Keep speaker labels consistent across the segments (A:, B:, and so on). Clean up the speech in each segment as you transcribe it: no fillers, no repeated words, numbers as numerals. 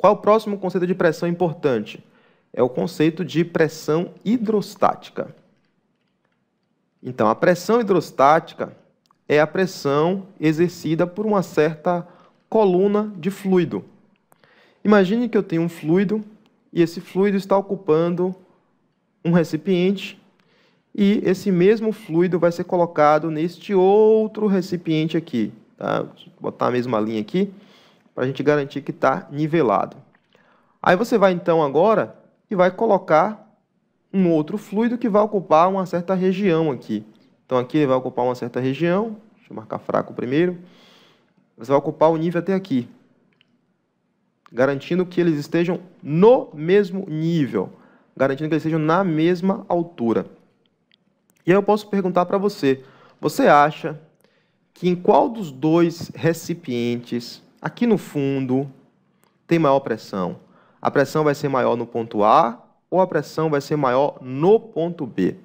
A: Qual é o próximo conceito de pressão importante? É o conceito de pressão hidrostática. Então, a pressão hidrostática é a pressão exercida por uma certa coluna de fluido. Imagine que eu tenho um fluido e esse fluido está ocupando um recipiente e esse mesmo fluido vai ser colocado neste outro recipiente aqui. Tá? Vou botar a mesma linha aqui para a gente garantir que está nivelado. Aí você vai então agora e vai colocar um outro fluido que vai ocupar uma certa região aqui. Então aqui ele vai ocupar uma certa região, deixa eu marcar fraco primeiro. Você vai ocupar o nível até aqui, garantindo que eles estejam no mesmo nível, garantindo que eles estejam na mesma altura. E aí eu posso perguntar para você, você acha que em qual dos dois recipientes, aqui no fundo, tem maior pressão? A pressão vai ser maior no ponto A ou a pressão vai ser maior no ponto B?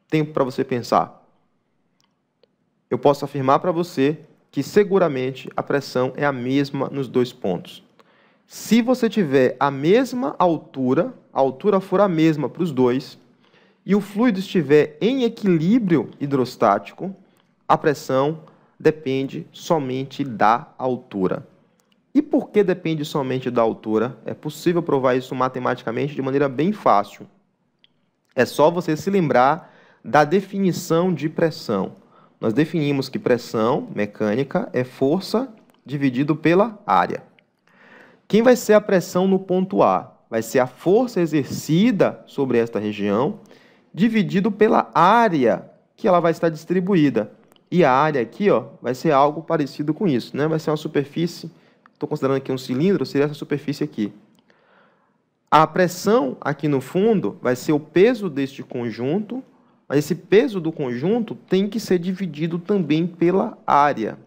A: Tempo para você pensar. Eu posso afirmar para você que seguramente a pressão é a mesma nos dois pontos. Se você tiver a mesma altura, a altura for a mesma para os dois, e o fluido estiver em equilíbrio hidrostático, a pressão depende somente da altura. E por que depende somente da altura? É possível provar isso matematicamente de maneira bem fácil. É só você se lembrar da definição de pressão. Nós definimos que pressão mecânica é força dividido pela área. Quem vai ser a pressão no ponto A? Vai ser a força exercida sobre esta região, dividido pela área que ela vai estar distribuída. E a área aqui, ó, vai ser algo parecido com isso, né? Vai ser uma superfície, estou considerando aqui um cilindro, seria essa superfície aqui. A pressão aqui no fundo vai ser o peso deste conjunto, mas esse peso do conjunto tem que ser dividido também pela área.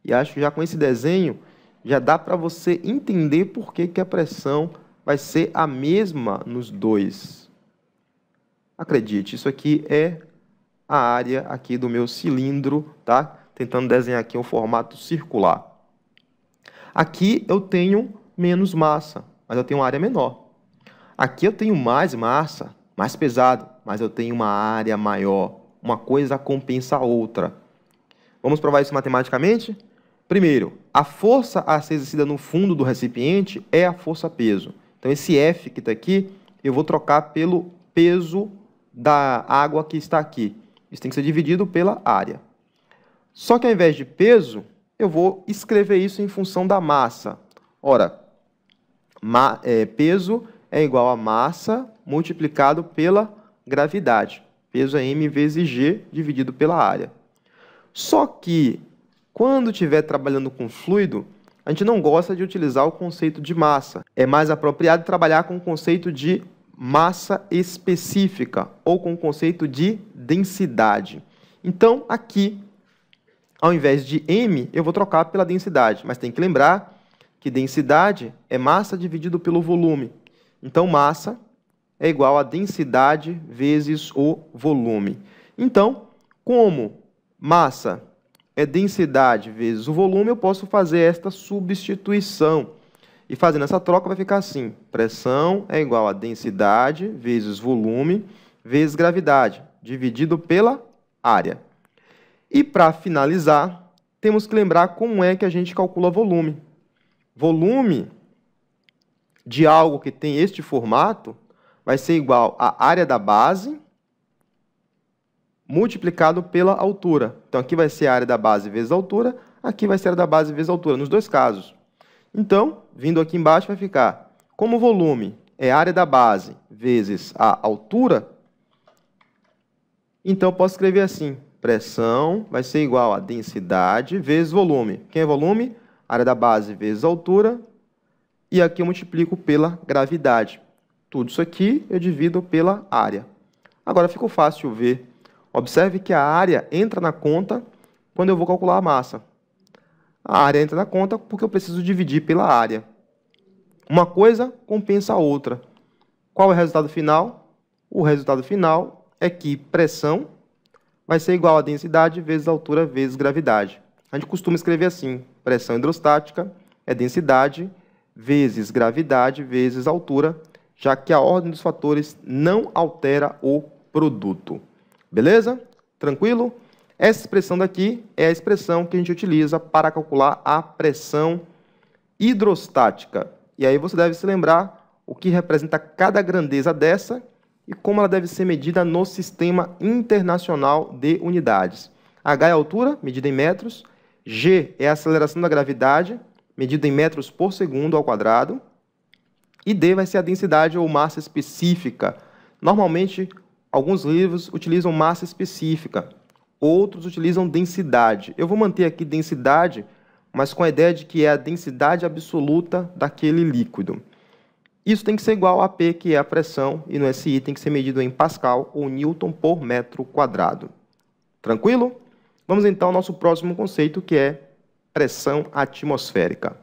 A: E acho que já com esse desenho, já dá para você entender por que a pressão vai ser a mesma nos dois. Acredite, isso aqui é a área aqui do meu cilindro, tá? Tentando desenhar aqui um formato circular. Aqui eu tenho menos massa, mas eu tenho uma área menor. Aqui eu tenho mais massa, mais pesado, mas eu tenho uma área maior. Uma coisa compensa a outra. Vamos provar isso matematicamente? Primeiro, a força a ser exercida no fundo do recipiente é a força-peso. Então, esse F que está aqui, eu vou trocar pelo peso da água que está aqui. Isso tem que ser dividido pela área. Só que ao invés de peso, eu vou escrever isso em função da massa. Ora, peso é igual a massa multiplicado pela gravidade. Peso é m vezes g dividido pela área. Só que, quando estiver trabalhando com fluido, a gente não gosta de utilizar o conceito de massa. É mais apropriado trabalhar com o conceito de massa específica ou com o conceito de densidade. Então, aqui, ao invés de m, eu vou trocar pela densidade. Mas tem que lembrar que densidade é massa dividido pelo volume. Então, massa é igual a densidade vezes o volume. Então, como massa é densidade vezes o volume, eu posso fazer esta substituição. E fazendo essa troca vai ficar assim: pressão é igual a densidade vezes volume vezes gravidade, dividido pela área. E para finalizar, temos que lembrar como é que a gente calcula volume. Volume de algo que tem este formato vai ser igual à área da base multiplicado pela altura. Então, aqui vai ser a área da base vezes a altura, aqui vai ser a área da base vezes a altura, nos dois casos. Então, vindo aqui embaixo, vai ficar, como o volume é a área da base vezes a altura, então eu posso escrever assim: pressão vai ser igual a densidade vezes volume. Quem é volume? Área da base vezes a altura. E aqui eu multiplico pela gravidade. Tudo isso aqui eu divido pela área. Agora ficou fácil ver. Observe que a área entra na conta quando eu vou calcular a massa. A área entra na conta porque eu preciso dividir pela área. Uma coisa compensa a outra. Qual é o resultado final? O resultado final é que pressão vai ser igual a densidade vezes altura vezes gravidade. A gente costuma escrever assim: pressão hidrostática é densidade vezes gravidade vezes altura, já que a ordem dos fatores não altera o produto. Beleza? Tranquilo? Essa expressão daqui é a expressão que a gente utiliza para calcular a pressão hidrostática. E aí você deve se lembrar o que representa cada grandeza dessa e como ela deve ser medida no Sistema Internacional de Unidades. H é a altura, medida em metros. G é a aceleração da gravidade, medida em metros por segundo ao quadrado. E D vai ser a densidade ou massa específica. Normalmente, alguns livros utilizam massa específica, outros utilizam densidade. Eu vou manter aqui densidade, mas com a ideia de que é a densidade absoluta daquele líquido. Isso tem que ser igual a P, que é a pressão, e no SI tem que ser medido em Pascal ou Newton por metro quadrado. Tranquilo? Vamos então ao nosso próximo conceito, que é pressão atmosférica.